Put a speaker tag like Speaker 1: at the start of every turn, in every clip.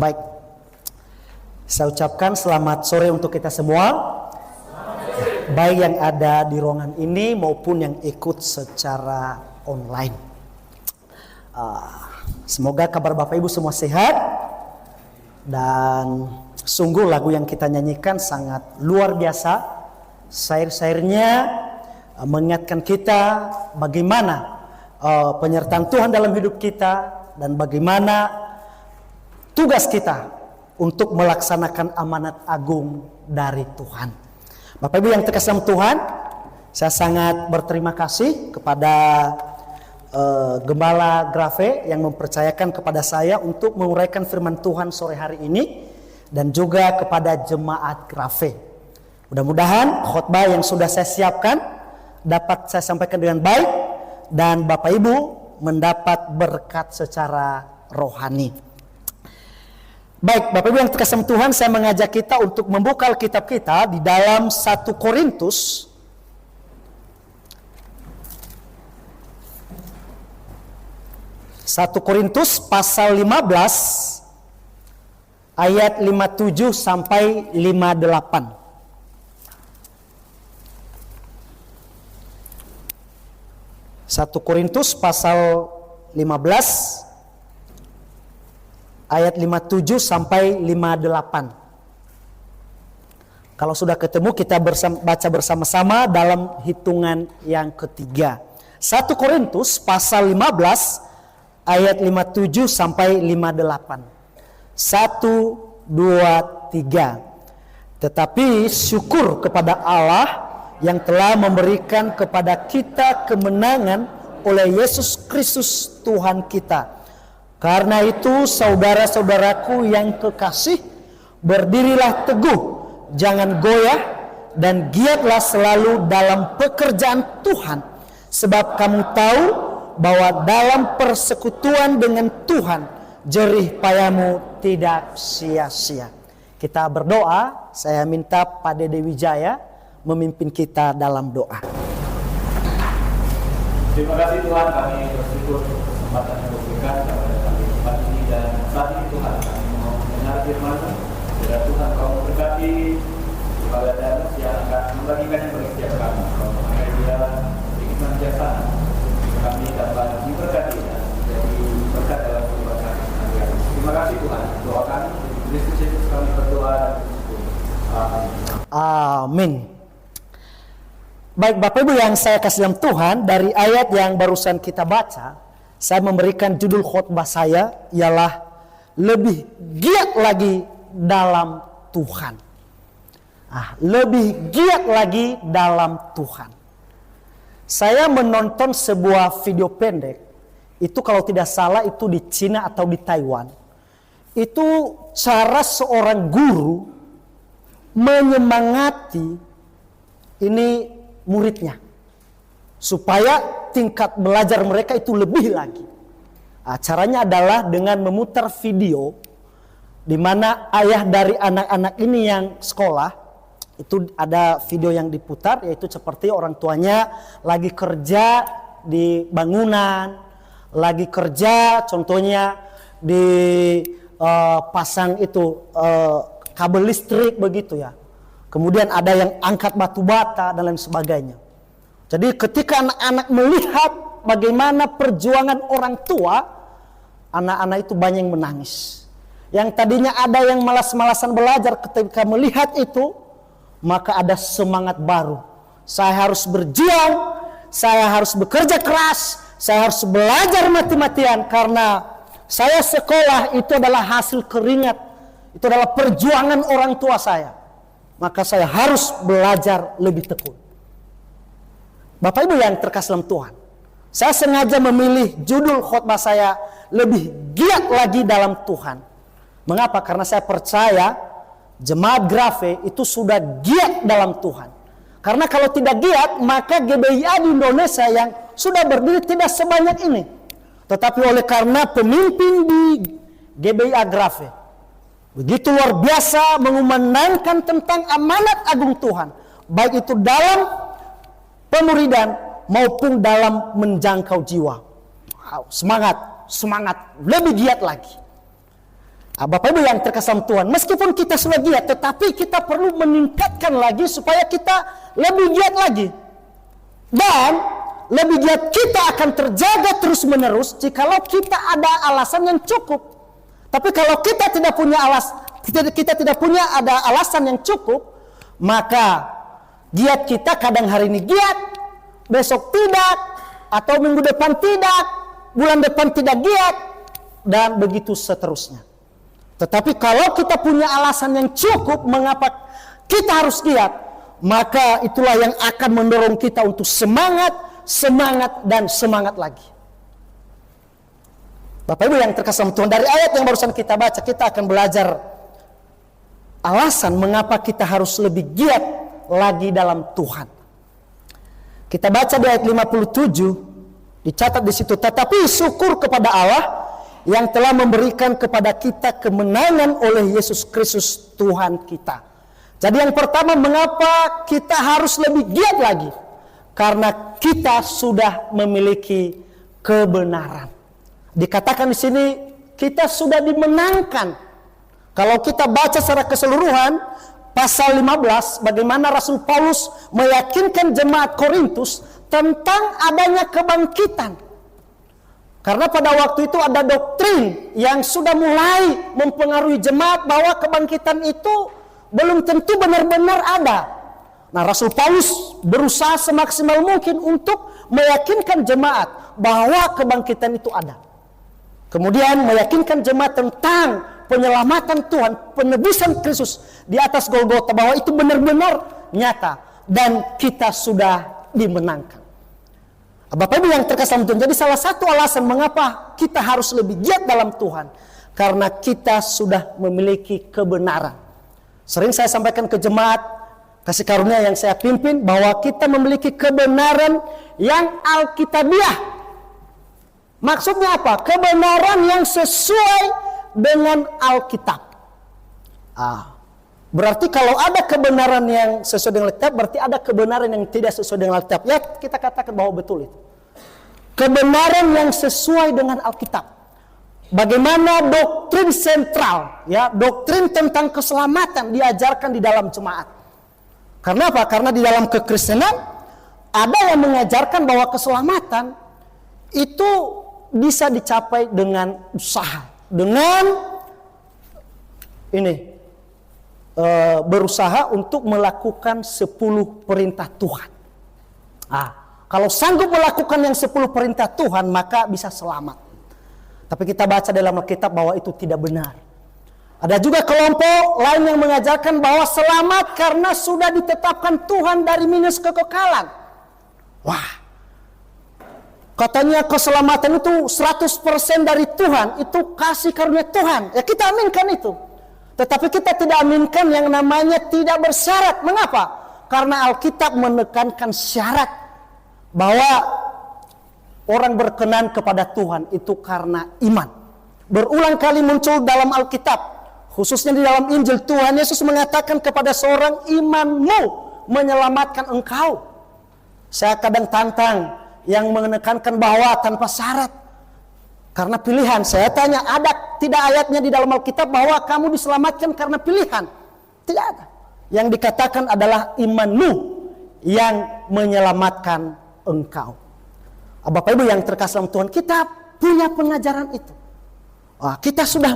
Speaker 1: Baik, saya ucapkan selamat sore untuk kita semua, baik yang ada di ruangan ini maupun yang ikut secara online. Semoga kabar Bapak Ibu semua sehat, dan sungguh lagu yang kita nyanyikan sangat luar biasa. Syair-syairnya mengingatkan kita bagaimana penyertaan Tuhan dalam hidup kita dan bagaimana tugas kita untuk melaksanakan amanat agung dari Tuhan. Bapak Ibu yang terkasih dalam Tuhan, saya sangat berterima kasih kepada Gembala Grafe yang mempercayakan kepada saya untuk menguraikan firman Tuhan sore hari ini, dan juga kepada jemaat Grafe. Mudah-mudahan khotbah yang sudah saya siapkan dapat saya sampaikan dengan baik dan Bapak Ibu mendapat berkat secara rohani. Baik, Bapak Ibu yang terkasih Tuhan, saya mengajak kita untuk membuka Alkitab kita di dalam 1 Korintus pasal 15 ayat 57 sampai 58. 1 Korintus pasal 15 ayat 57 sampai 58. Kalau sudah ketemu, kita baca bersama-sama dalam hitungan yang ketiga. 1 Korintus pasal 15 ayat 57 sampai 58. 1, 2, 3. Tetapi syukur kepada Allah yang telah memberikan kepada kita kemenangan oleh Yesus Kristus Tuhan kita. Karena itu saudara-saudaraku yang kekasih, berdirilah teguh, jangan goyah, dan giatlah selalu dalam pekerjaan Tuhan. Sebab kamu tahu bahwa dalam persekutuan dengan Tuhan, jerih payamu tidak sia-sia. Kita berdoa, saya minta Pak Dede Wijaya memimpin kita dalam doa.
Speaker 2: Terima kasih Tuhan, kami bersyukur kesempatan yang diberikan kepada kami tempat ini, dan saat ini Tuhan kami mau mendengar firman-Mu. Biar Tuhan Kau memberkati kepada Danus yang akan membagikan yang bersiap kami. Kau mengenai dia sedikit bijaksana, kami dapat diberkati dan menjadi berkat dalam kehidupan kami. Terima kasih Tuhan. Doa kami di Kristus Yesus kami berdoa dan bersyukur. Amin.
Speaker 1: Amin. Baik Bapak Ibu yang saya kasih dalam Tuhan, dari ayat yang barusan kita baca, saya memberikan judul khotbah saya ialah lebih giat lagi dalam Tuhan. Lebih giat lagi dalam Tuhan. Saya menonton sebuah video pendek, itu kalau tidak salah itu di Cina atau di Taiwan. Itu cara seorang guru menyemangati ini muridnya supaya tingkat belajar mereka itu lebih lagi. Caranya adalah dengan memutar video di mana ayah dari anak-anak ini yang sekolah, itu ada video yang diputar, yaitu seperti orang tuanya lagi kerja di bangunan, lagi kerja contohnya di pasang itu kabel listrik begitu ya. Kemudian ada yang angkat batu bata dan lain sebagainya. Jadi ketika anak-anak melihat bagaimana perjuangan orang tua, anak-anak itu banyak yang menangis. Yang tadinya ada yang malas-malasan belajar, ketika melihat itu, maka ada semangat baru. Saya harus berjuang, saya harus bekerja keras, saya harus belajar mati-matian, karena saya sekolah itu adalah hasil keringat, itu adalah perjuangan orang tua saya. Maka saya harus belajar lebih tekun. Bapak Ibu yang terkasih dalam Tuhan, saya sengaja memilih judul khotbah saya lebih giat lagi dalam Tuhan. Mengapa? Karena saya percaya jemaat Grafe itu sudah giat dalam Tuhan. Karena kalau tidak giat, maka GBIA di Indonesia yang sudah berdiri tidak sebanyak ini. Tetapi oleh karena pemimpin di GBIA Grafe begitu luar biasa mengumandangkan tentang amanat agung Tuhan, baik itu dalam pemuridan maupun dalam menjangkau jiwa. Semangat, lebih giat lagi. Bapak Ibu yang terkesan Tuhan, meskipun kita sudah giat, tetapi kita perlu meningkatkan lagi supaya kita lebih giat lagi. Dan lebih giat kita akan terjaga terus menerus jikalau kita ada alasan yang cukup. Tapi kalau kita tidak punya ada alasan yang cukup, maka giat kita kadang hari ini giat, besok tidak, atau minggu depan tidak, bulan depan tidak giat, dan begitu seterusnya. Tetapi kalau kita punya alasan yang cukup mengapa kita harus giat, maka itulah yang akan mendorong kita untuk semangat, dan semangat lagi. Bapak Ibu yang terkasih Tuhan, dari ayat yang barusan kita baca, kita akan belajar alasan mengapa kita harus lebih giat lagi dalam Tuhan. Kita baca di ayat 57, dicatat di situ, tetapi syukur kepada Allah yang telah memberikan kepada kita kemenangan oleh Yesus Kristus Tuhan kita. Jadi yang pertama, mengapa kita harus lebih giat lagi? Karena kita sudah memiliki kebenaran. Dikatakan di sini kita sudah dimenangkan. Kalau kita baca secara keseluruhan pasal 15, bagaimana Rasul Paulus meyakinkan jemaat Korintus tentang adanya kebangkitan. Karena pada waktu itu ada doktrin yang sudah mulai mempengaruhi jemaat bahwa kebangkitan itu belum tentu benar-benar ada. Nah, Rasul Paulus berusaha semaksimal mungkin untuk meyakinkan jemaat bahwa kebangkitan itu ada. Kemudian meyakinkan jemaat tentang penyelamatan Tuhan, penebusan Kristus di atas Golgota, bahwa itu benar-benar nyata dan kita sudah dimenangkan. Bapak Ibu yang terkasih Tuhan, jadi salah satu alasan mengapa kita harus lebih giat dalam Tuhan, karena kita sudah memiliki kebenaran. Sering saya sampaikan ke jemaat kasih karunia yang saya pimpin bahwa kita memiliki kebenaran yang alkitabiah. Maksudnya apa? Kebenaran yang sesuai dengan Alkitab. Berarti kalau ada kebenaran yang sesuai dengan Alkitab, berarti ada kebenaran yang tidak sesuai dengan Alkitab. Ya, kita katakan bahwa betul itu. Kebenaran yang sesuai dengan Alkitab. Bagaimana doktrin sentral, ya, doktrin tentang keselamatan diajarkan di dalam jemaat. Karena apa? Karena di dalam kekristenan ada yang mengajarkan bahwa keselamatan itu bisa dicapai dengan usaha, dengan berusaha untuk melakukan 10 perintah Tuhan. Kalau sanggup melakukan yang 10 perintah Tuhan, maka bisa selamat. Tapi kita baca dalam Alkitab bahwa itu tidak benar. Ada juga kelompok lain yang mengajarkan bahwa selamat karena sudah ditetapkan Tuhan dari minus kekekalan. Katanya keselamatan itu 100% dari Tuhan, itu kasih karunia Tuhan. Ya, kita aminkan itu. Tetapi kita tidak aminkan yang namanya tidak bersyarat. Mengapa? Karena Alkitab menekankan syarat bahwa orang berkenan kepada Tuhan itu karena iman. Berulang kali muncul dalam Alkitab, khususnya di dalam Injil, Tuhan Yesus mengatakan kepada seorang, imanmu menyelamatkan engkau. Saya kadang tantang yang menekankan bahwa tanpa syarat. Karena pilihan. Saya tanya, ada tidak ayatnya di dalam Alkitab bahwa kamu diselamatkan karena pilihan? Tidak ada. Yang dikatakan adalah imanmu yang menyelamatkan engkau. Bapak Ibu yang terkasih dalam Tuhan, kita punya pengajaran itu. Kita sudah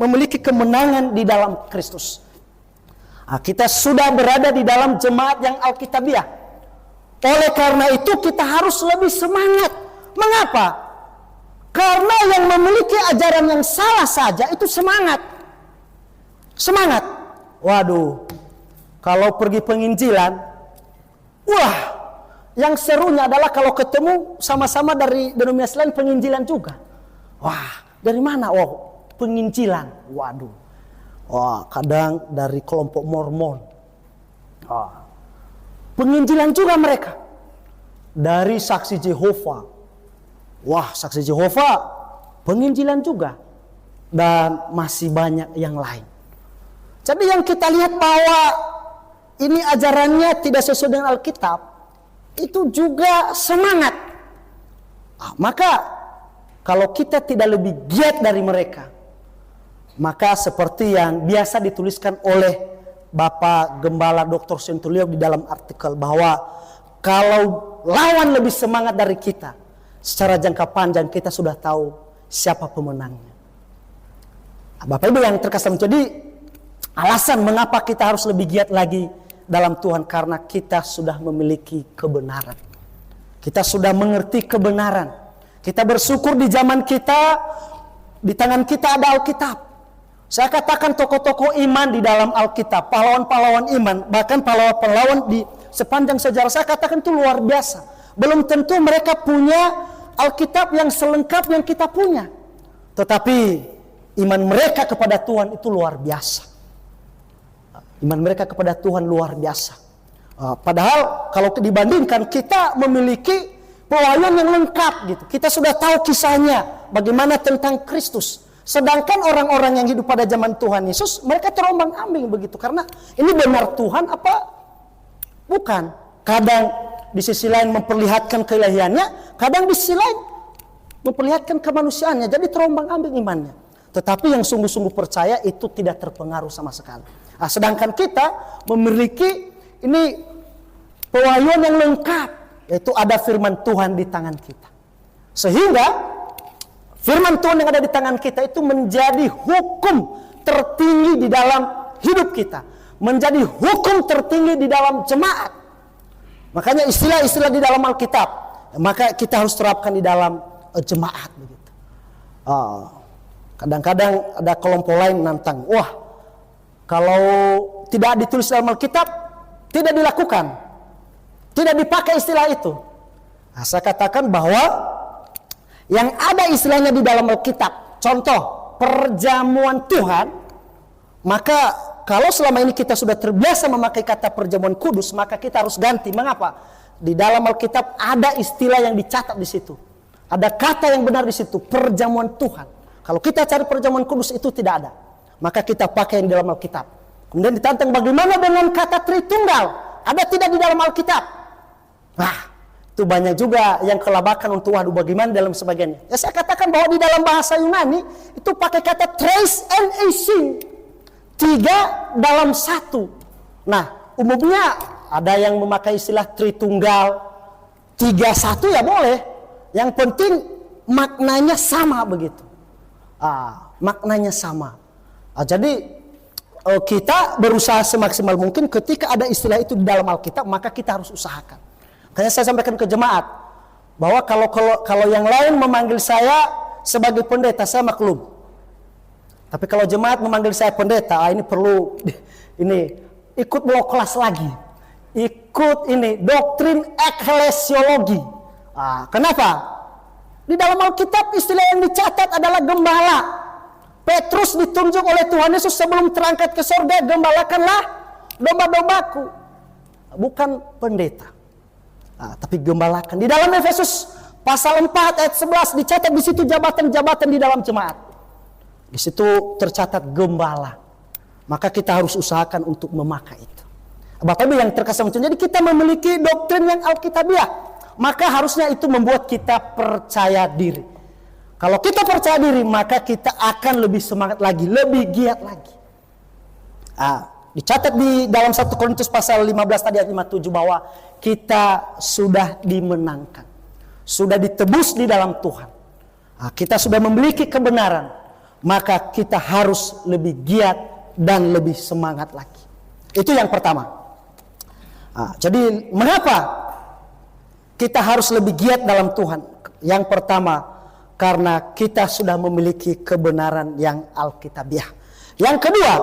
Speaker 1: memiliki kemenangan di dalam Kristus. Kita sudah berada di dalam jemaat yang alkitabiah. Oleh karena itu kita harus lebih semangat. Mengapa? Karena yang memiliki ajaran yang salah saja itu semangat. Waduh, kalau pergi penginjilan, yang serunya adalah kalau ketemu sama-sama dari denominasi lain penginjilan juga. Dari mana? Penginjilan. Waduh. Kadang dari kelompok Mormon. Penginjilan juga mereka. Dari Saksi Jehovah. Saksi Jehovah penginjilan juga. Dan masih banyak yang lain. Jadi yang kita lihat bahwa ini ajarannya tidak sesuai dengan Alkitab, itu juga semangat. Maka kalau kita tidak lebih giat dari mereka, Maka seperti yang biasa dituliskan oleh Bapak Gembala Dr. Sentulio di dalam artikel, bahwa kalau lawan lebih semangat dari kita, secara jangka panjang kita sudah tahu siapa pemenangnya. Bapak Ibu yang terkasih, jadi alasan mengapa kita harus lebih giat lagi dalam Tuhan, karena kita sudah memiliki kebenaran. Kita sudah mengerti kebenaran. Kita bersyukur di zaman kita, di tangan kita ada Alkitab. Saya katakan tokoh-tokoh iman di dalam Alkitab, pahlawan-pahlawan iman, bahkan pahlawan-pahlawan di sepanjang sejarah, saya katakan itu luar biasa. Belum tentu mereka punya Alkitab yang selengkap yang kita punya, tetapi iman mereka kepada Tuhan itu luar biasa. Iman mereka kepada Tuhan luar biasa. Padahal kalau dibandingkan, kita memiliki pewahyuan yang lengkap gitu. Kita sudah tahu kisahnya bagaimana tentang Kristus. Sedangkan orang-orang yang hidup pada zaman Tuhan Yesus, mereka terombang-ambing begitu. Karena ini benar Tuhan apa bukan. Kadang di sisi lain memperlihatkan keilahiannya, kadang di sisi lain memperlihatkan kemanusiaannya. Jadi terombang-ambing imannya. Tetapi yang sungguh-sungguh percaya itu tidak terpengaruh sama sekali. Nah, sedangkan kita memiliki ini pewahyuan yang lengkap, yaitu ada firman Tuhan di tangan kita. Sehingga firman Tuhan yang ada di tangan kita itu menjadi hukum tertinggi di dalam hidup kita. Menjadi hukum tertinggi di dalam jemaat. Makanya istilah-istilah di dalam Alkitab, maka kita harus terapkan di dalam jemaat begitu. Kadang-kadang ada kelompok lain nantang, wah kalau tidak ditulis dalam Alkitab tidak dilakukan, tidak dipakai istilah itu. Nah, saya katakan bahwa yang ada istilahnya di dalam Alkitab, contoh perjamuan Tuhan, maka kalau selama ini kita sudah terbiasa memakai kata perjamuan kudus, maka kita harus ganti. Mengapa? Di dalam Alkitab ada istilah yang dicatat di situ. Ada kata yang benar di situ, perjamuan Tuhan. Kalau kita cari perjamuan kudus itu tidak ada, maka kita pakai yang di dalam Alkitab. Kemudian ditantang, bagaimana dengan kata Tritunggal? Ada tidak di dalam Alkitab? Nah, itu banyak juga yang kelabakan untuk waduh bagaimana dalam sebagiannya. Ya saya katakan bahwa di dalam bahasa Yunani itu pakai kata tres and eisin, 3 dalam 1. Nah, umumnya ada yang memakai istilah Tritunggal, 3-1 ya boleh. Yang penting maknanya sama begitu. Maknanya sama. Jadi kita berusaha semaksimal mungkin ketika ada istilah itu di dalam Alkitab, maka kita harus usahakan. Makanya saya sampaikan ke jemaat bahwa kalau yang lain memanggil saya sebagai pendeta, saya maklum. Tapi kalau jemaat memanggil saya pendeta, ini perlu ini ikut blok kelas lagi, ikut ini doktrin eklesiologi. Kenapa? Di dalam Alkitab istilah yang dicatat adalah gembala. Petrus ditunjuk oleh Tuhan Yesus sebelum terangkat ke sorga, gembalakanlah domba-dombaku. Bukan pendeta. Tapi gembalakan. Di dalam Efesus pasal 4 ayat 11 dicatat di situ jabatan-jabatan di dalam jemaat. Di situ tercatat gembala. Maka kita harus usahakan untuk memakai itu. Bapak Ibu yang terkasih, jadi kita memiliki doktrin yang alkitabiah. Maka harusnya itu membuat kita percaya diri. Kalau kita percaya diri, maka kita akan lebih semangat lagi, lebih giat lagi. Dicatat di dalam 1 Korintus pasal 15 tadi ayat 57 bahwa kita sudah dimenangkan, sudah ditebus di dalam Tuhan. Kita sudah memiliki kebenaran, maka kita harus lebih giat dan lebih semangat lagi. Itu yang pertama. Jadi mengapa kita harus lebih giat dalam Tuhan? Yang pertama, karena kita sudah memiliki kebenaran yang alkitabiah. Yang kedua,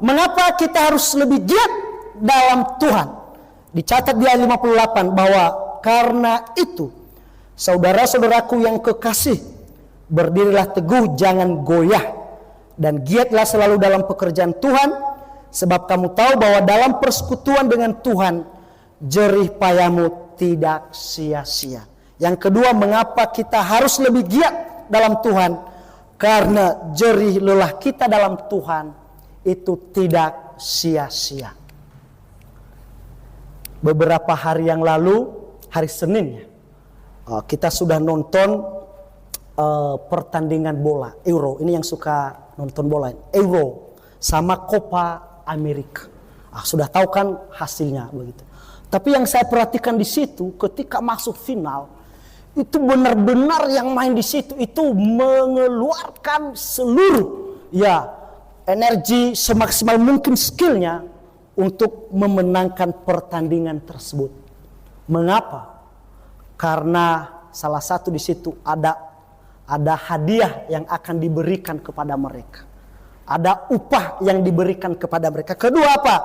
Speaker 1: mengapa kita harus lebih giat dalam Tuhan? Dicatat di ayat 58 bahwa karena itu, saudara-saudaraku yang kekasih, berdirilah teguh, jangan goyah, dan giatlah selalu dalam pekerjaan Tuhan, sebab kamu tahu bahwa dalam persekutuan dengan Tuhan, jerih payahmu tidak sia-sia. Yang kedua, mengapa kita harus lebih giat dalam Tuhan? Karena jerih lelah kita dalam Tuhan itu tidak sia-sia. Beberapa hari yang lalu, hari Senin, kita sudah nonton pertandingan bola Euro. Ini yang suka nonton bola, Euro sama Copa America. Sudah tahu kan hasilnya begitu. Tapi yang saya perhatikan di situ ketika masuk final, itu benar-benar yang main di situ itu mengeluarkan seluruh energi semaksimal mungkin skillnya untuk memenangkan pertandingan tersebut. Mengapa? Karena salah satu di situ ada hadiah yang akan diberikan kepada mereka. Ada upah yang diberikan kepada mereka. Kedua apa?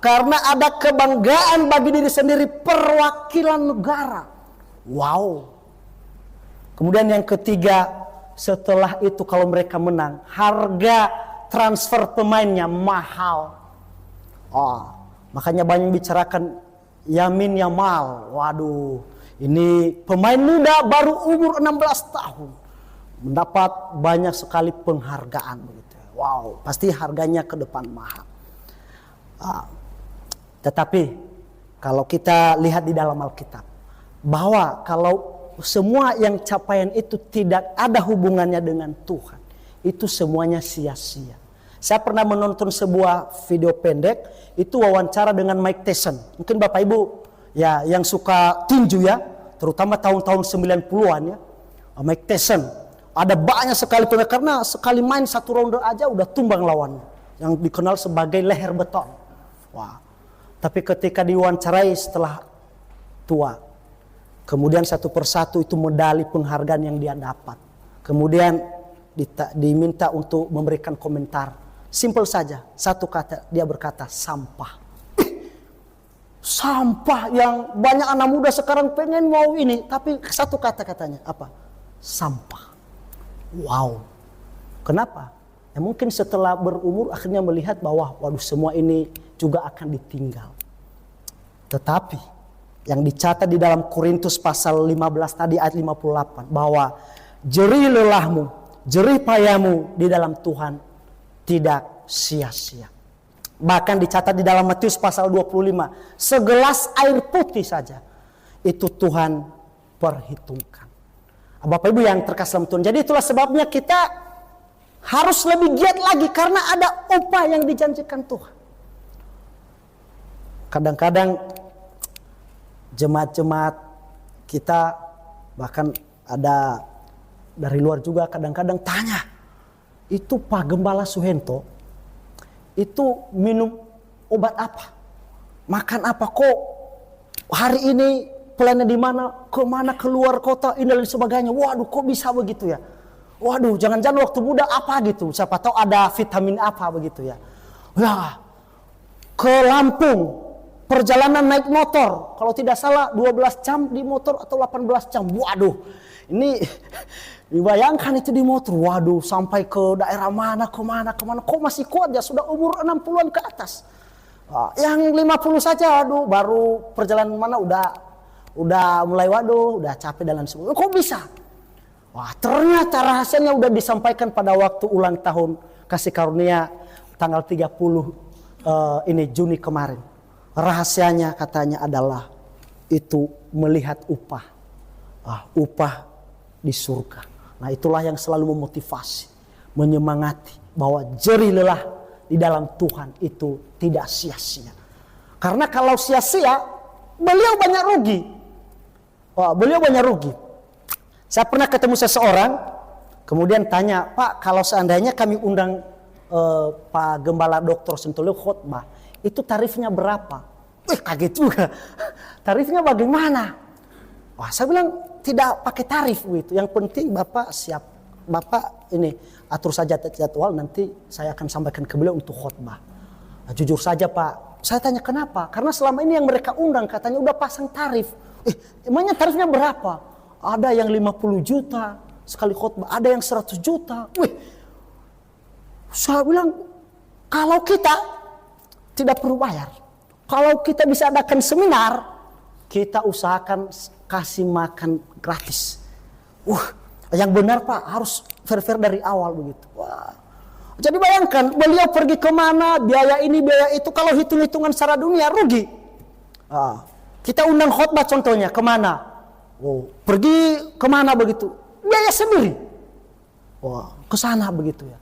Speaker 1: Karena ada kebanggaan bagi diri sendiri, perwakilan negara. Wow. Kemudian yang ketiga, setelah itu kalau mereka menang, harga transfer pemainnya mahal. Makanya banyak bicarakan Yamin Yamal. Waduh, ini pemain muda baru umur 16 tahun. Mendapat banyak sekali penghargaan begitu. Wow, pasti harganya ke depan mahal. Tetapi kalau kita lihat di dalam Alkitab, bahwa kalau semua yang capaian itu tidak ada hubungannya dengan Tuhan, itu semuanya sia-sia. Saya pernah menonton sebuah video pendek, itu wawancara dengan Mike Tyson. Mungkin Bapak Ibu ya yang suka tinju ya, terutama tahun-tahun 90-an ya. Mike Tyson. Ada banyak sekali pemain, karena sekali main satu ronde aja udah tumbang lawannya. Yang dikenal sebagai leher beton. Wah. Tapi ketika diwawancarai setelah tua, kemudian satu persatu itu medali penghargaan yang dia dapat. Kemudian diminta untuk memberikan komentar. Simpel saja, satu kata, dia berkata sampah. Sampah yang banyak anak muda sekarang pengen mau ini, tapi satu kata katanya apa? Sampah. Wow. Kenapa? Ya mungkin setelah berumur akhirnya melihat bahwa waduh semua ini juga akan ditinggal. Tetapi yang dicatat di dalam Korintus pasal 15 tadi ayat 58 bahwa jerih lelahmu, jerih payamu di dalam Tuhan tidak sia-sia. Bahkan dicatat di dalam Matius pasal 25, segelas air putih saja itu Tuhan perhitungkan. Bapak Ibu yang terkasih dalam Tuhan. Jadi itulah sebabnya kita harus lebih giat lagi karena ada upah yang dijanjikan Tuhan. Kadang-kadang jemaat-jemaat kita, bahkan ada dari luar juga kadang-kadang tanya, itu Pak Gembala Suhento itu minum obat apa? Makan apa? Kok hari ini plannya di mana, kemana, keluar kota, ini dan sebagainya. Waduh, kok bisa begitu ya? Waduh, jangan-jangan waktu muda apa gitu. Siapa tahu ada vitamin apa begitu ya. Ya, ke Lampung, perjalanan naik motor. Kalau tidak salah 12 jam di motor atau 18 jam. Waduh, ini dibayangkan itu di motor. Waduh, sampai ke daerah mana, kemana. Kok masih kuat ya, sudah umur 60-an ke atas. Yang 50 saja, aduh, baru perjalanan mana udah mulai waduh, udah capek dan lain sebagainya. Kok bisa? Wah, ternyata rahasianya udah disampaikan pada waktu ulang tahun kasih karunia tanggal 30 ini Juni kemarin. Rahasianya katanya adalah itu melihat upah. Upah di surga. Nah, itulah yang selalu memotivasi, menyemangati bahwa jerih lelah di dalam Tuhan itu tidak sia-sia. Karena kalau sia-sia, beliau banyak rugi. Beliau banyak rugi. Saya pernah ketemu seseorang, kemudian tanya, Pak, kalau seandainya kami undang Pak Gembala Dr. Sentulio khotbah, itu tarifnya berapa? Kaget juga. Tarifnya bagaimana? Wah, saya bilang tidak pakai tarif gitu. Yang penting Bapak siap. Bapak ini atur saja jadwal, nanti saya akan sampaikan ke beliau untuk khotbah. Nah, jujur saja Pak, saya tanya kenapa? Karena selama ini yang mereka undang katanya udah pasang tarif. Emangnya tarifnya berapa? Ada yang 50 juta sekali khotbah, ada yang 100 juta. Saya bilang, kalau kita tidak perlu bayar, kalau kita bisa adakan seminar, kita usahakan kasih makan gratis. Yang benar Pak, harus fair dari awal begitu. Jadi bayangkan, beliau pergi kemana, biaya ini, biaya itu, kalau hitung-hitungan secara dunia rugi. Kita undang khotbah contohnya, kemana? Pergi kemana begitu? Biaya sendiri. Ke sana begitu ya.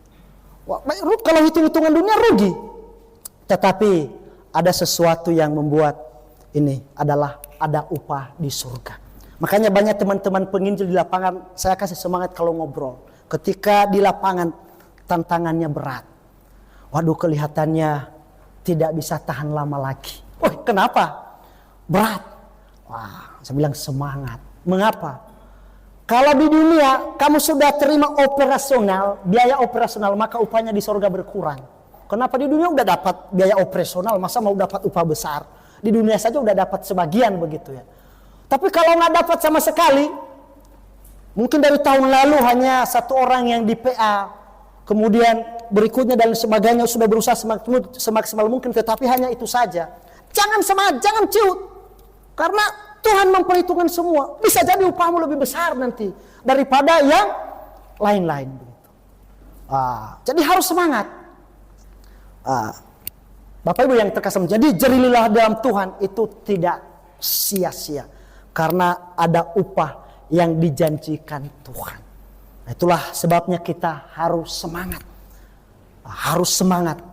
Speaker 1: Wah, kalau hitung-hitungan dunia rugi. Tetapi ada sesuatu yang membuat ini adalah ada upah di surga. Makanya banyak teman-teman penginjil di lapangan, saya kasih semangat kalau ngobrol. Ketika di lapangan tantangannya berat. Waduh, kelihatannya tidak bisa tahan lama lagi. Wah, kenapa? Berat. Wah, saya bilang semangat. Mengapa? Kalau di dunia kamu sudah terima operasional, biaya operasional, maka upahnya di surga berkurang. Kenapa? Di dunia udah dapat biaya operasional, masa mau dapat upah besar? Di dunia saja udah dapat sebagian begitu ya. Tapi kalau nggak dapat sama sekali, mungkin dari tahun lalu hanya satu orang yang di PA, kemudian berikutnya dan sebagainya sudah berusaha semaksimal mungkin, tetapi hanya itu saja. Jangan semangat, jangan ciut, karena Tuhan memperhitungkan semua. Bisa jadi upahmu lebih besar nanti daripada yang lain-lain. Jadi harus semangat. Bapak Ibu yang terkasih, jadi jerilah dalam Tuhan itu tidak sia-sia. Karena ada upah yang dijanjikan Tuhan. Nah, itulah sebabnya kita harus semangat. Harus semangat.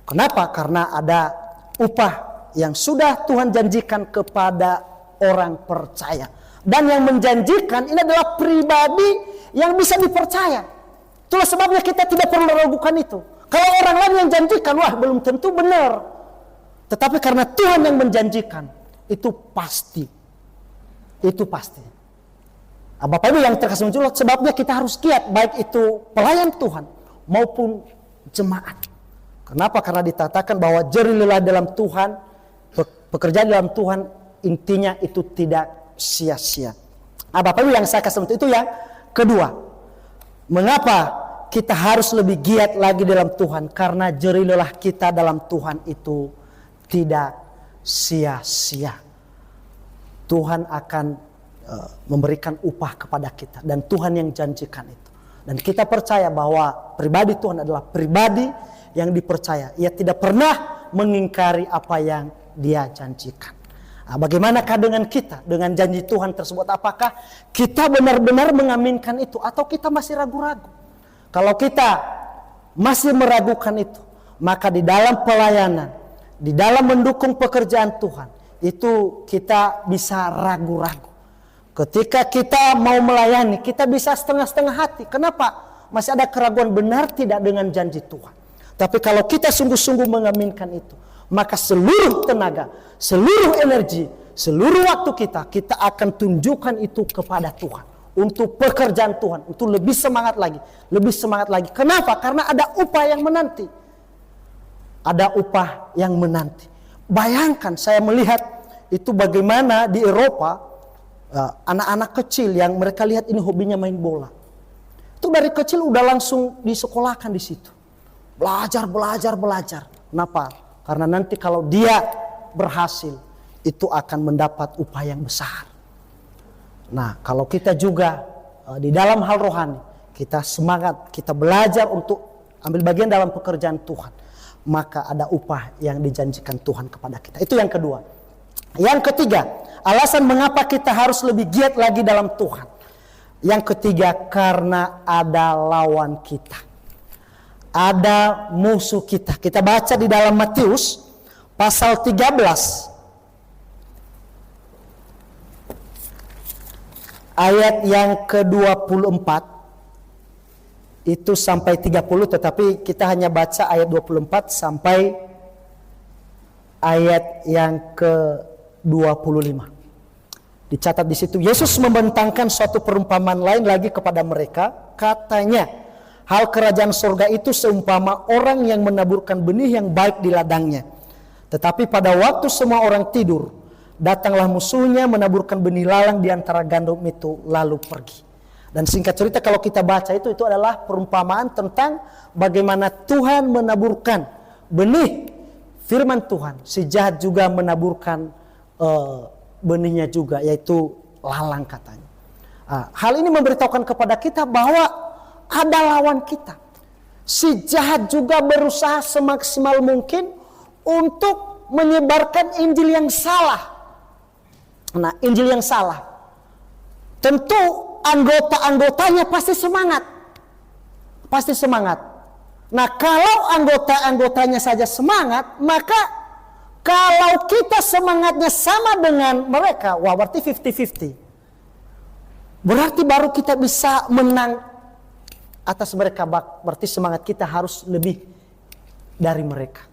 Speaker 1: Kenapa? Karena ada upah yang sudah Tuhan janjikan kepada orang percaya. Dan yang menjanjikan ini adalah pribadi yang bisa dipercaya. Itulah sebabnya kita tidak perlu meragukan itu. Kalau orang lain yang janjikan, wah belum tentu benar. Tetapi karena Tuhan yang menjanjikan, itu pasti. Itu pasti. Bapak Ibu yang terkasih menjulat, sebabnya kita harus giat, baik itu pelayan Tuhan maupun jemaat. Kenapa? Karena dikatakan bahwa jerilah dalam Tuhan, pekerjaan dalam Tuhan, intinya itu tidak sia-sia. Bapak Ibu yang saya kasih itu yang kedua. Mengapa kita harus lebih giat lagi dalam Tuhan? Karena jerilah kita dalam Tuhan itu tidak sia-sia. Tuhan akan memberikan upah kepada kita. Dan Tuhan yang janjikan itu. Dan kita percaya bahwa pribadi Tuhan adalah pribadi yang dipercaya. Ia tidak pernah mengingkari apa yang Dia janjikan. Bagaimanakah dengan kita? Dengan janji Tuhan tersebut. Apakah kita benar-benar mengaminkan itu? Atau kita masih ragu-ragu? Kalau kita masih meragukan itu, maka di dalam pelayanan, di dalam mendukung pekerjaan Tuhan, itu kita bisa ragu-ragu. Ketika kita mau melayani, kita bisa setengah-setengah hati. Kenapa? Masih ada keraguan benar tidak dengan janji Tuhan. Tapi kalau kita sungguh-sungguh mengaminkan itu, maka seluruh tenaga, seluruh energi, seluruh waktu kita akan tunjukkan itu kepada Tuhan. Untuk pekerjaan Tuhan, untuk lebih semangat lagi, lebih semangat lagi. Kenapa? Karena ada upah yang menanti. Ada upah yang menanti. Bayangkan saya melihat itu bagaimana di Eropa anak-anak kecil yang mereka lihat ini hobinya main bola. Itu dari kecil udah langsung disekolahkan di situ. Belajar. Kenapa? Karena nanti kalau dia berhasil itu akan mendapat upah yang besar. Nah, kalau kita juga di dalam hal rohani, kita semangat, kita belajar untuk ambil bagian dalam pekerjaan Tuhan, maka ada upah yang dijanjikan Tuhan kepada kita. Itu yang kedua. Yang ketiga, alasan mengapa kita harus lebih giat lagi dalam Tuhan. Yang ketiga, karena ada lawan kita. Ada musuh kita. Kita baca di dalam Matius pasal 13 ayat yang ke-24 itu sampai 30, tetapi kita hanya baca ayat 24 sampai ayat yang ke-25. Dicatat di situ, Yesus membentangkan suatu perumpamaan lain lagi kepada mereka, katanya, hal kerajaan surga itu seumpama orang yang menaburkan benih yang baik di ladangnya. Tetapi pada waktu semua orang tidur, datanglah musuhnya menaburkan benih lalang di antara gandum itu lalu pergi. Dan singkat cerita kalau kita baca itu adalah perumpamaan tentang bagaimana Tuhan menaburkan benih firman Tuhan. Si jahat juga menaburkan benihnya juga, yaitu lalang katanya. Hal ini memberitahukan kepada kita bahwa ada lawan kita. Si jahat juga berusaha semaksimal mungkin untuk menyebarkan Injil yang salah. Nah, Injil yang salah. Tentu anggota-anggotanya pasti semangat. Pasti semangat. Nah, kalau anggota-anggotanya saja semangat, maka kalau kita semangatnya sama dengan mereka, wah berarti 50-50. Berarti baru kita bisa menang atas mereka, berarti semangat kita harus lebih dari mereka.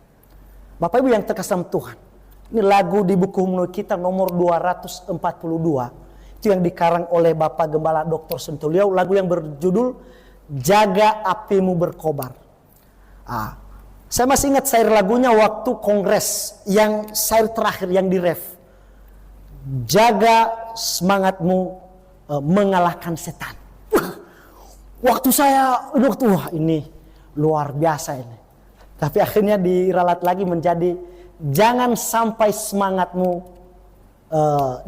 Speaker 1: Bapak Ibu yang terkasih Tuhan, ini lagu di buku himne kita nomor 242. Itu yang dikarang oleh Bapak Gembala Dr. Sentoliau, lagu yang berjudul Jaga Apimu Berkobar. Saya masih ingat syair lagunya waktu kongres, yang syair terakhir yang diref. Jaga semangatmu mengalahkan setan. Waktu wah ini luar biasa ini. Tapi akhirnya diralat lagi menjadi jangan sampai semangatmu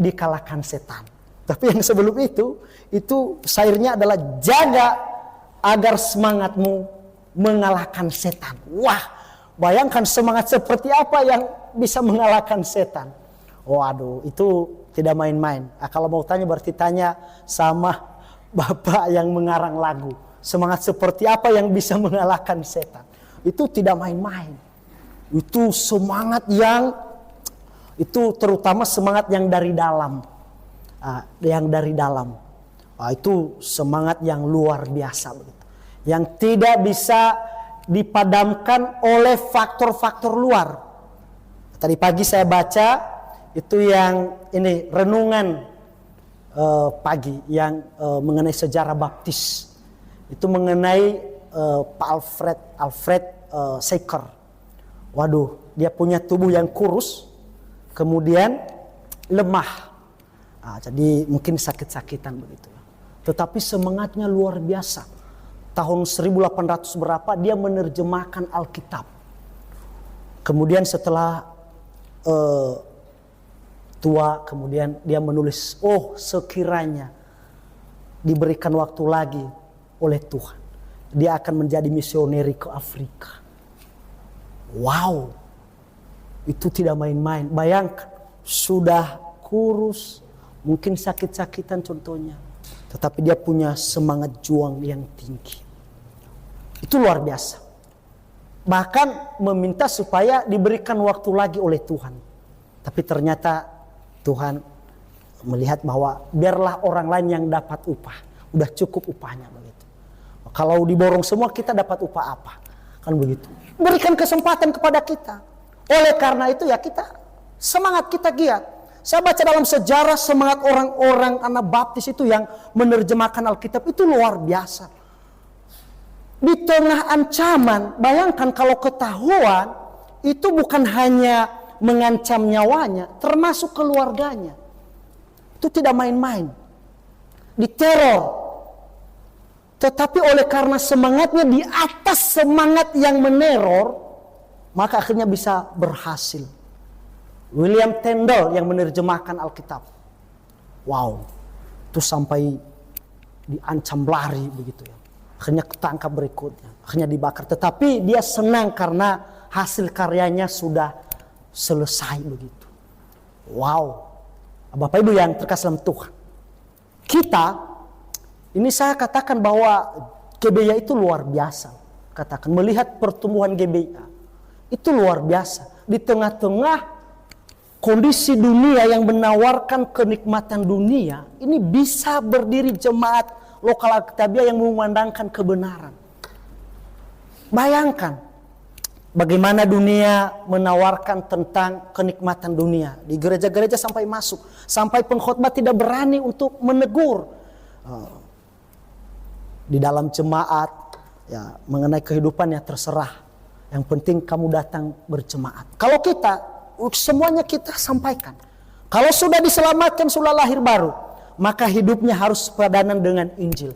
Speaker 1: dikalahkan setan. Tapi yang sebelum itu syairnya adalah jaga agar semangatmu mengalahkan setan. Wah, bayangkan semangat seperti apa yang bisa mengalahkan setan. Waduh, itu tidak main-main. Kalau mau tanya berarti tanya sama Bapak yang mengarang lagu. Semangat seperti apa yang bisa mengalahkan setan. Itu tidak main-main. Itu semangat yang, itu terutama semangat yang dari dalam. Yang dari dalam. Itu semangat yang luar biasa begitu. Yang tidak bisa dipadamkan oleh faktor-faktor luar. Tadi pagi saya baca itu yang ini renungan pagi yang mengenai sejarah baptis. Itu mengenai Pak Alfred Seeker. Waduh, dia punya tubuh yang kurus, kemudian lemah. Jadi mungkin sakit-sakitan begitu. Tetapi semangatnya luar biasa. Tahun 1800 berapa dia menerjemahkan Alkitab. Kemudian setelah tua, kemudian dia menulis, oh sekiranya diberikan waktu lagi oleh Tuhan, dia akan menjadi misioneri ke Afrika. Wow, itu tidak main-main. Bayangkan, sudah kurus, mungkin sakit-sakitan contohnya, tetapi dia punya semangat juang yang tinggi. Itu luar biasa. Bahkan meminta supaya diberikan waktu lagi oleh Tuhan. Tapi ternyata Tuhan melihat bahwa biarlah orang lain yang dapat upah. Udah cukup upahnya begitu. Kalau diborong semua kita dapat upah apa? Kan begitu. Berikan kesempatan kepada kita. Oleh karena itu ya kita semangat, kita giat. Saya baca dalam sejarah semangat orang-orang Anabaptis itu yang menerjemahkan Alkitab itu luar biasa. Di tengah ancaman, bayangkan kalau ketahuan itu bukan hanya mengancam nyawanya, termasuk keluarganya. Itu tidak main-main. Diteror. Tetapi oleh karena semangatnya di atas semangat yang meneror, maka akhirnya bisa berhasil. William Tyndale yang menerjemahkan Alkitab. Wow, itu sampai diancam lari begitu ya. Akhirnya ketangkap berikutnya, akhirnya dibakar. Tetapi dia senang karena hasil karyanya sudah selesai begitu. Wow, Bapak Ibu yang terkasih dalam Tuhan. Kita, ini saya katakan bahwa GBI itu luar biasa. Katakan, melihat pertumbuhan GBI itu luar biasa. Di tengah-tengah kondisi dunia yang menawarkan kenikmatan dunia, ini bisa berdiri jemaat lokal Alkitabiah yang mengumandangkan kebenaran. Bayangkan bagaimana dunia menawarkan tentang kenikmatan dunia. Di gereja-gereja sampai masuk, sampai pengkhotbah tidak berani untuk menegur di dalam jemaat ya, mengenai kehidupan yang terserah. Yang penting kamu datang berjemaat. Kalau kita semuanya kita sampaikan. Kalau sudah diselamatkan, sudah lahir baru, maka hidupnya harus sepadanan dengan Injil.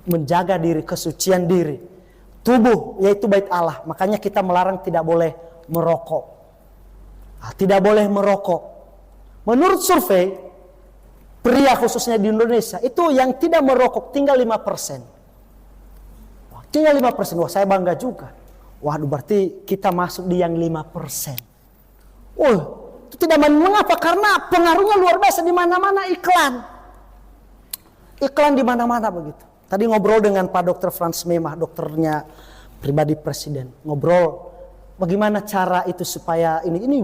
Speaker 1: Menjaga diri, kesucian diri. Tubuh, yaitu bait Allah. Makanya kita melarang tidak boleh merokok. Tidak boleh merokok. Menurut survei, pria khususnya di Indonesia, itu yang tidak merokok tinggal 5%. Tinggal 5%, wah saya bangga juga. Waduh, berarti kita masuk di yang 5%. Itu tidak main. Mengapa? Karena pengaruhnya luar biasa, di mana-mana iklan. Iklan di mana-mana begitu. Tadi ngobrol dengan Pak Dr. Frans Memah, dokternya pribadi presiden, ngobrol bagaimana cara itu supaya ini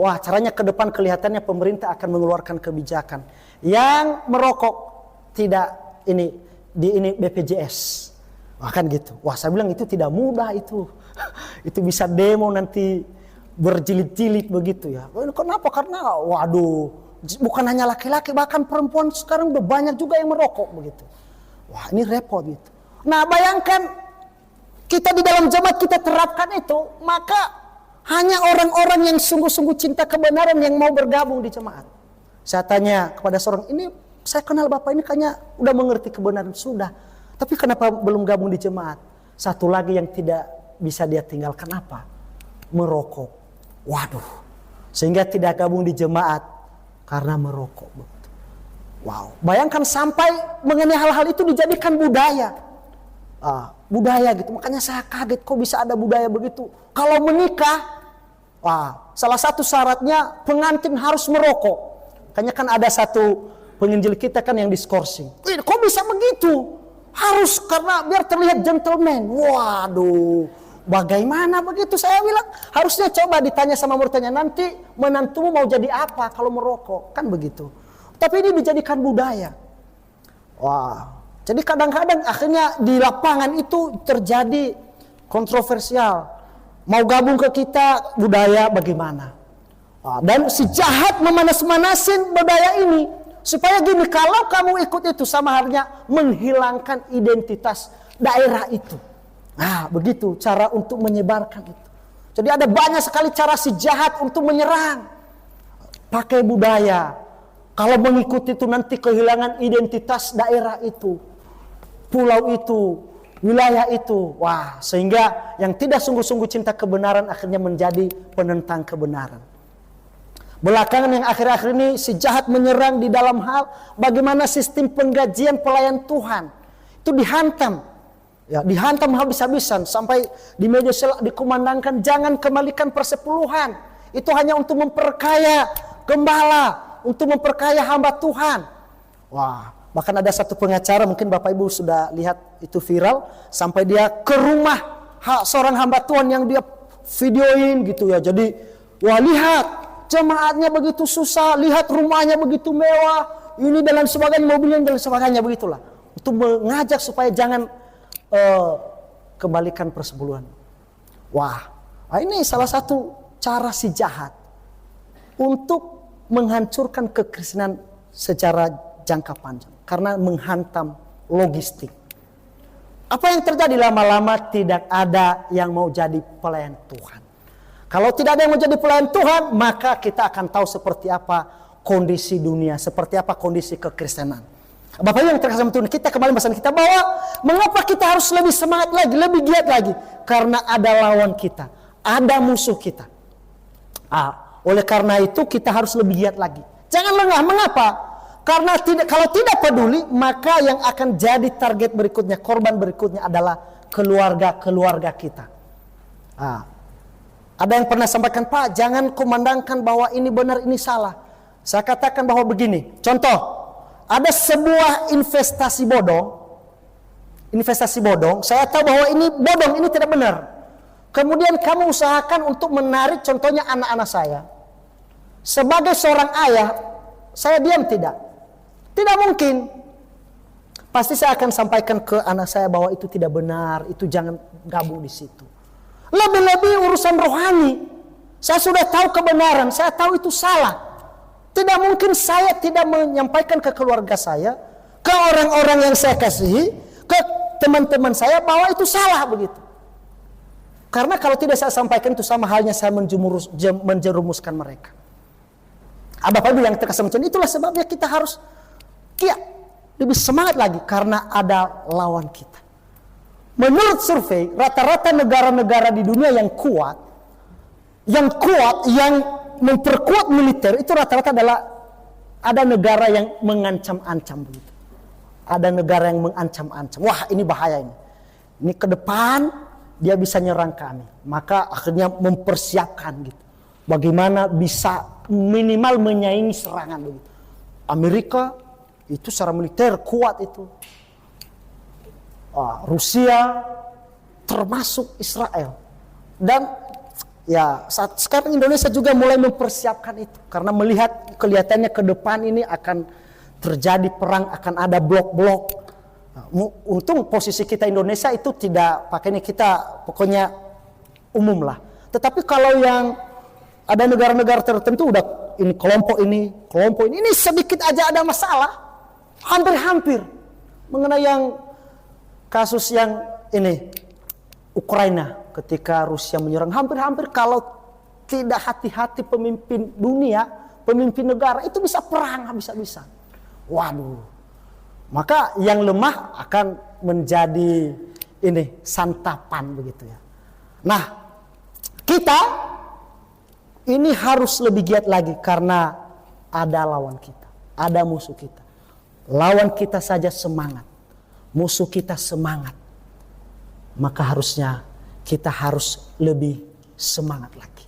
Speaker 1: wah caranya ke depan kelihatannya pemerintah akan mengeluarkan kebijakan yang merokok tidak ini BPJS. Wah kan gitu. Wah saya bilang itu tidak mudah itu. Itu bisa demo nanti berjilid-jilid begitu ya. Kenapa? Karena waduh, bukan hanya laki-laki, bahkan perempuan sekarang udah banyak juga yang merokok begitu. Wah ini repot gitu. Nah bayangkan kita di dalam jemaat kita terapkan itu, maka hanya orang-orang yang sungguh-sungguh cinta kebenaran yang mau bergabung di jemaat. Saya tanya kepada seorang, ini saya kenal Bapak ini kayaknya udah mengerti kebenaran sudah, tapi kenapa belum gabung di jemaat? Satu lagi yang tidak bisa dia tinggalkan apa? Merokok. Waduh, sehingga tidak gabung di jemaat karena merokok. Wow, bayangkan sampai mengenai hal-hal itu dijadikan budaya. Budaya gitu, makanya saya kaget kok bisa ada budaya begitu. Kalau menikah, salah satu syaratnya pengantin harus merokok. Kayaknya kan ada satu penginjil kita kan yang diskorsing. Kok bisa begitu? Harus karena biar terlihat gentleman. Waduh, bagaimana begitu? Saya bilang harusnya coba ditanya sama muridnya, nanti menantumu mau jadi apa kalau merokok, kan begitu. Tapi ini dijadikan budaya. Wah, jadi kadang-kadang akhirnya di lapangan itu terjadi kontroversial. Mau gabung ke kita budaya bagaimana? Dan si jahat memanas-manasin budaya ini supaya gini, kalau kamu ikut itu sama halnya menghilangkan identitas daerah itu. Nah, begitu cara untuk menyebarkan itu. Jadi ada banyak sekali cara si jahat untuk menyerang. Pakai budaya. Kalau mengikuti itu nanti kehilangan identitas daerah itu, pulau itu, wilayah itu. Wah, sehingga yang tidak sungguh-sungguh cinta kebenaran akhirnya menjadi penentang kebenaran. Belakangan yang akhir-akhir ini si jahat menyerang di dalam hal bagaimana sistem penggajian pelayan Tuhan itu dihantam. Ya, dihantam habis-habisan sampai di media sosial dikumandangkan jangan kembalikan persepuluhan. Itu hanya untuk memperkaya gembala, untuk memperkaya hamba Tuhan. Wah, bahkan ada satu pengacara, mungkin Bapak Ibu sudah lihat itu viral, sampai dia ke rumah seorang hamba Tuhan yang dia videoin gitu ya. Jadi, wah lihat jemaatnya begitu susah, lihat rumahnya begitu mewah, ini dan sebagainya, mobilnya dan sebagainya begitulah. Untuk mengajak supaya jangan kembalikan persepuluhan. Wah, ini salah satu cara si jahat untuk menghancurkan kekristenan secara jangka panjang karena menghantam logistik. Apa yang terjadi lama-lama tidak ada yang mau jadi pelayan Tuhan. Kalau tidak ada yang mau jadi pelayan Tuhan, maka kita akan tahu seperti apa kondisi dunia, seperti apa kondisi kekristenan. Bapak yang terkasih Tuhan, kita kembali bahasan kita bahwa mengapa kita harus lebih semangat lagi, lebih giat lagi, karena ada lawan kita, ada musuh kita. Oleh karena itu kita harus lebih giat lagi. Jangan lengah. Mengapa? Karena kalau tidak peduli, maka yang akan jadi target berikutnya, korban berikutnya adalah keluarga kita. Ada yang pernah sampaikan, Pak, jangan kumandangkan bahwa ini benar, ini salah. Saya katakan bahwa begini, contoh, ada sebuah investasi bodong, saya tahu bahwa ini bodong, ini tidak benar. Kemudian kamu usahakan untuk menarik contohnya anak-anak saya. Sebagai seorang ayah, saya diam tidak? Tidak mungkin. Pasti saya akan sampaikan ke anak saya bahwa itu tidak benar, itu jangan gabung di situ. Lebih-lebih urusan rohani. Saya sudah tahu kebenaran, saya tahu itu salah. Tidak mungkin saya tidak menyampaikan ke keluarga saya, ke orang-orang yang saya kasihi, ke teman-teman saya bahwa itu salah begitu. Karena kalau tidak saya sampaikan itu sama halnya saya menjerumuskan mereka. Bapak Ibu yang terkasih macam itulah sebabnya kita harus lebih semangat lagi karena ada lawan kita. Menurut survei, rata-rata negara-negara di dunia yang kuat, yang memperkuat militer itu rata-rata adalah ada negara yang mengancam-ancam begitu. Ada negara yang mengancam-ancam. Wah, ini bahaya ini. Ini ke depan dia bisa nyerang kami. Maka akhirnya mempersiapkan gitu. Bagaimana bisa minimal menyaingi serangan begitu. Amerika itu secara militer kuat itu. Rusia, termasuk Israel. Dan ya sekarang Indonesia juga mulai mempersiapkan itu. Karena melihat kelihatannya ke depan ini akan terjadi perang, akan ada blok-blok. Untung posisi kita Indonesia itu tidak pakai ini, kita pokoknya umum lah. Tetapi kalau yang ada negara-negara tertentu udah ini kelompok ini sedikit aja ada masalah, hampir-hampir. Mengenai yang kasus yang ini Ukraina ketika Rusia menyerang, hampir-hampir kalau tidak hati-hati pemimpin dunia, pemimpin negara itu bisa perang habis-habisan. Waduh. Maka yang lemah akan menjadi ini santapan begitu ya. Nah, kita ini harus lebih giat lagi karena ada lawan kita, ada musuh kita. Lawan kita saja semangat, musuh kita semangat. Maka harusnya kita harus lebih semangat lagi.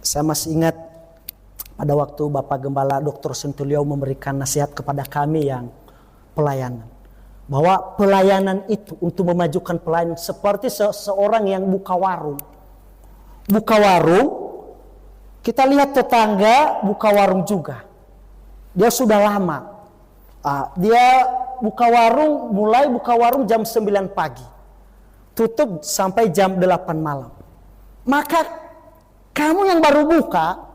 Speaker 1: Saya masih ingat pada waktu Bapak Gembala Dr. Sentulio memberikan nasihat kepada kami yang pelayanan, bahwa pelayanan itu untuk memajukan pelayanan seperti seseorang yang buka warung. Buka warung, kita lihat tetangga buka warung juga. Dia sudah lama. Dia mulai buka warung jam 9 pagi. Tutup sampai jam 8 malam. Maka kamu yang baru buka,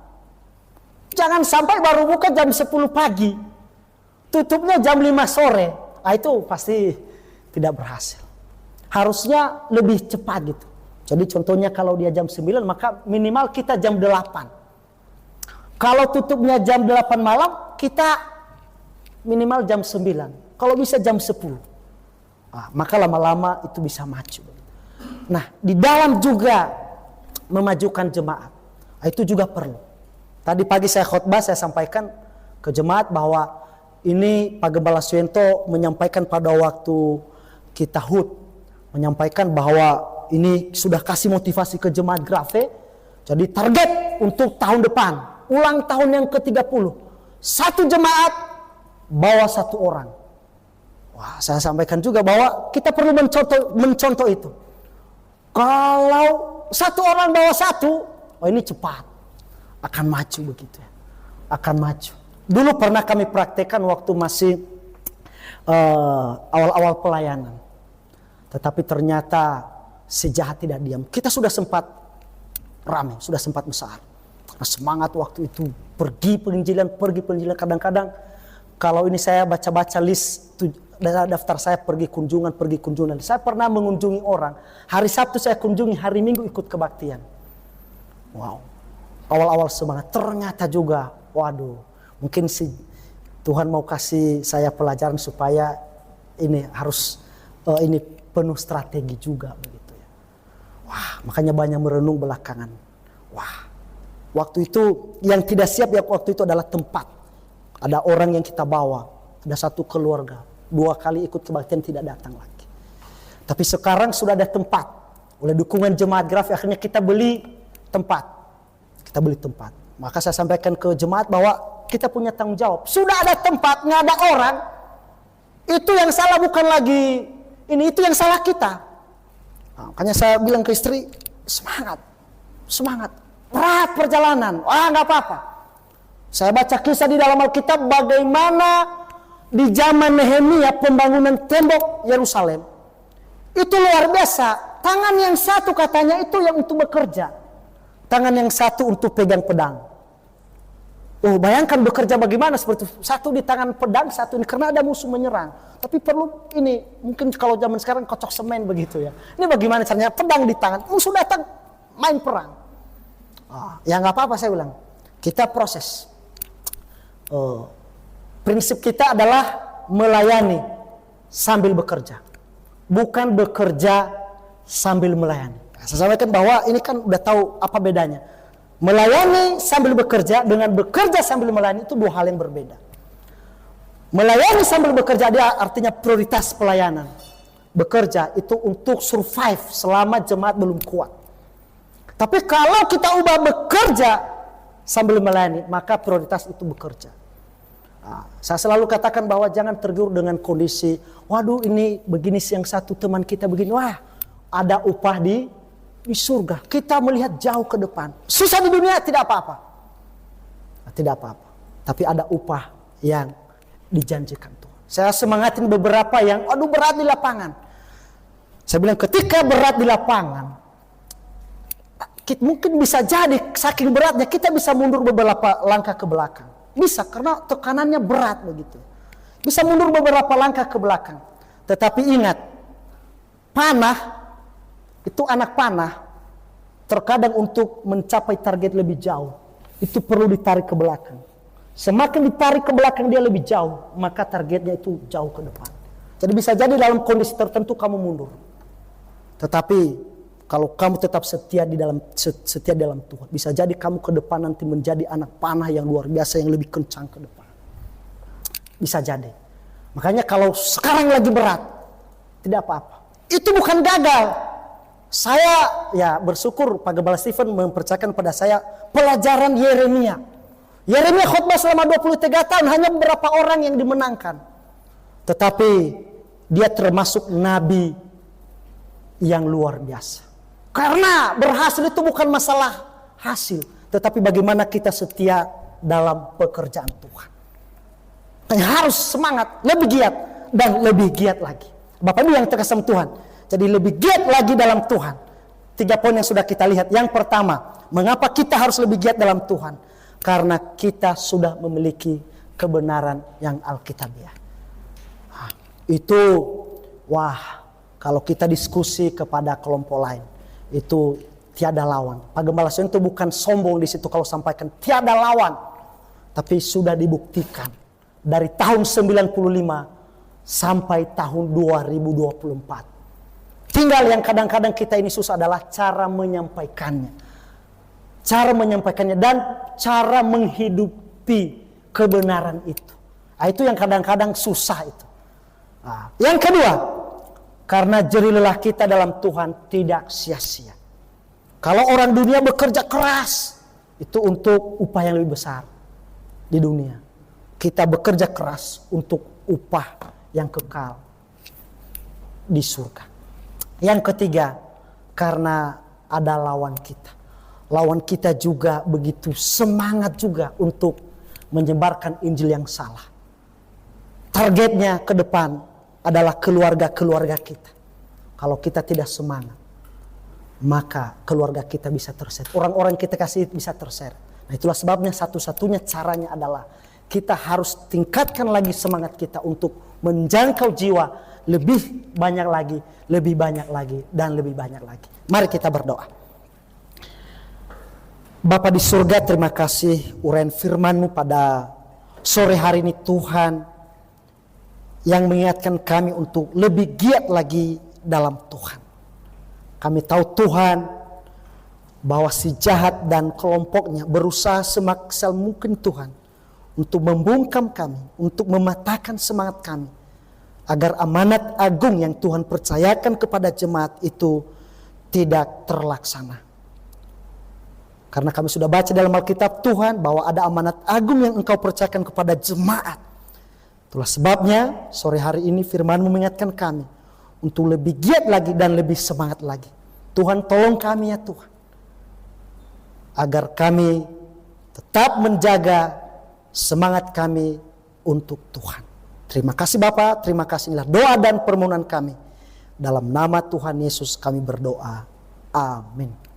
Speaker 1: jangan sampai baru buka jam 10 pagi. Tutupnya jam 5 sore. Itu pasti tidak berhasil. Harusnya lebih cepat gitu. Jadi contohnya kalau dia jam 9 maka minimal kita jam 8. Kalau tutupnya jam 8 malam kita minimal jam 9. Kalau bisa jam 10. Maka lama-lama itu bisa maju. Nah, di dalam juga memajukan jemaat. Itu juga perlu. Tadi pagi saya khotbah, saya sampaikan ke jemaat bahwa ini Pak Gembala Suyanto menyampaikan pada waktu kita HUT, menyampaikan bahwa ini sudah kasih motivasi ke jemaat Grafe. Jadi target untuk tahun depan, ulang tahun yang ke-30, satu jemaat bawa satu orang. Wah, saya sampaikan juga bahwa kita perlu mencontoh itu. Kalau satu orang bawa satu, ini cepat akan maju begitu ya, akan maju. Dulu pernah kami praktekkan waktu masih awal-awal pelayanan. Tetapi ternyata si jahat tidak diam. Kita sudah sempat ramai, sudah sempat besar. Karena semangat waktu itu pergi penginjilan. Kadang-kadang kalau ini saya baca-baca list daftar saya pergi kunjungan. Saya pernah mengunjungi orang. Hari Sabtu saya kunjungi, hari Minggu ikut kebaktian. Wow. Awal-awal semangat. Ternyata juga, waduh. Mungkin Tuhan mau kasih saya pelajaran supaya ini harus ini penuh strategi juga begitu ya. Wah, makanya banyak merenung belakangan. Wah, waktu itu yang tidak siap ya waktu itu adalah tempat. Ada orang yang kita bawa, ada satu keluarga, 2 kali ikut kebaktian tidak datang lagi. Tapi sekarang sudah ada tempat. Oleh dukungan jemaat Grafe akhirnya kita beli tempat. Maka saya sampaikan ke jemaat bahwa kita punya tanggung jawab. Sudah ada tempat, nggak ada orang. Itu yang salah bukan lagi ini, itu yang salah kita. Makanya saya bilang ke istri, semangat. Berat perjalanan, nggak apa-apa. Saya baca kisah di dalam Alkitab bagaimana di zaman Nehemia pembangunan tembok Yerusalem. Itu luar biasa. Tangan yang satu katanya itu yang untuk bekerja. Tangan yang satu untuk pegang pedang. Bayangkan bekerja bagaimana seperti itu. Satu di tangan pedang, satu ini karena ada musuh menyerang. Tapi perlu ini, mungkin kalau zaman sekarang kocok semen begitu ya. Ini bagaimana caranya pedang di tangan, musuh datang main perang. Ya nggak apa-apa saya bilang. Kita proses. Prinsip kita adalah melayani sambil bekerja. Bukan bekerja sambil melayani. Saya sampaikan bahwa ini kan udah tahu apa bedanya. Melayani sambil bekerja dengan bekerja sambil melayani itu 2 hal yang berbeda. Melayani sambil bekerja dia artinya prioritas pelayanan. Bekerja itu untuk survive selama jemaat belum kuat. Tapi kalau kita ubah bekerja sambil melayani, maka prioritas itu bekerja. Saya selalu katakan bahwa jangan tergiur dengan kondisi, waduh ini begini yang satu teman kita begini, wah ada upah di surga. Kita melihat jauh ke depan. Susah di dunia tidak apa-apa. Tidak apa-apa. Tapi ada upah yang dijanjikan Tuhan. Saya semangatin beberapa yang berat di lapangan. Saya bilang ketika berat di lapangan, mungkin bisa jadi saking beratnya kita bisa mundur beberapa langkah ke belakang. Bisa karena tekanannya berat begitu. Bisa mundur beberapa langkah ke belakang. Tetapi ingat, panah itu anak panah terkadang untuk mencapai target lebih jauh itu perlu ditarik ke belakang. Semakin ditarik ke belakang dia lebih jauh, maka targetnya itu jauh ke depan. Jadi bisa jadi dalam kondisi tertentu kamu mundur. Tetapi kalau kamu tetap setia di dalam Tuhan, bisa jadi kamu ke depan nanti menjadi anak panah yang luar biasa yang lebih kencang ke depan. Bisa jadi. Makanya kalau sekarang lagi berat, tidak apa-apa. Itu bukan gagal. Saya bersyukur Pak Gembala Stephen mempercayakan pada saya pelajaran Yeremia. Yeremia khotbah selama 23 tahun, hanya beberapa orang yang dimenangkan. Tetapi dia termasuk nabi yang luar biasa. Karena berhasil itu bukan masalah hasil, tetapi bagaimana kita setia dalam pekerjaan Tuhan. Harus semangat, lebih giat dan lebih giat lagi. Bapak Ibu yang terkasih Tuhan, jadi lebih giat lagi dalam Tuhan. 3 poin yang sudah kita lihat. Yang pertama, mengapa kita harus lebih giat dalam Tuhan? Karena kita sudah memiliki kebenaran yang Alkitabiah. Itu kalau kita diskusi kepada kelompok lain, itu tiada lawan. Pak Gembala itu bukan sombong di situ kalau sampaikan tiada lawan, tapi sudah dibuktikan dari tahun 95 sampai tahun 2024. Tinggal yang kadang-kadang kita ini susah adalah cara menyampaikannya. Cara menyampaikannya dan cara menghidupi kebenaran itu. Itu yang kadang-kadang susah itu. Yang kedua, karena jerih lelah kita dalam Tuhan tidak sia-sia. Kalau orang dunia bekerja keras, itu untuk upah yang lebih besar di dunia. Kita bekerja keras untuk upah yang kekal di surga. Yang ketiga, karena ada lawan kita. Lawan kita juga begitu semangat juga untuk menyebarkan Injil yang salah. Targetnya ke depan adalah keluarga-keluarga kita. Kalau kita tidak semangat, maka keluarga kita bisa terseret. Orang-orang kita kasih bisa terseret. Nah, itulah sebabnya satu-satunya caranya adalah kita harus tingkatkan lagi semangat kita untuk menjangkau jiwa lebih banyak lagi, lebih banyak lagi, dan lebih banyak lagi. Mari kita berdoa. Bapa di surga, terima kasih uraian firman-Mu pada sore hari ini Tuhan, yang mengingatkan kami untuk lebih giat lagi dalam Tuhan. Kami tahu Tuhan bahwa si jahat dan kelompoknya berusaha semaksimal mungkin Tuhan untuk membungkam kami, untuk mematahkan semangat kami, agar amanat agung yang Tuhan percayakan kepada jemaat itu tidak terlaksana. Karena kami sudah baca dalam Alkitab Tuhan bahwa ada amanat agung yang Engkau percayakan kepada jemaat. Itulah sebabnya sore hari ini firman-Mu mengingatkan kami untuk lebih giat lagi dan lebih semangat lagi. Tuhan tolong kami ya Tuhan, agar kami tetap menjaga semangat kami untuk Tuhan. Terima kasih Bapa, terima kasih, inilah doa dan permohonan kami. Dalam nama Tuhan Yesus kami berdoa. Amin.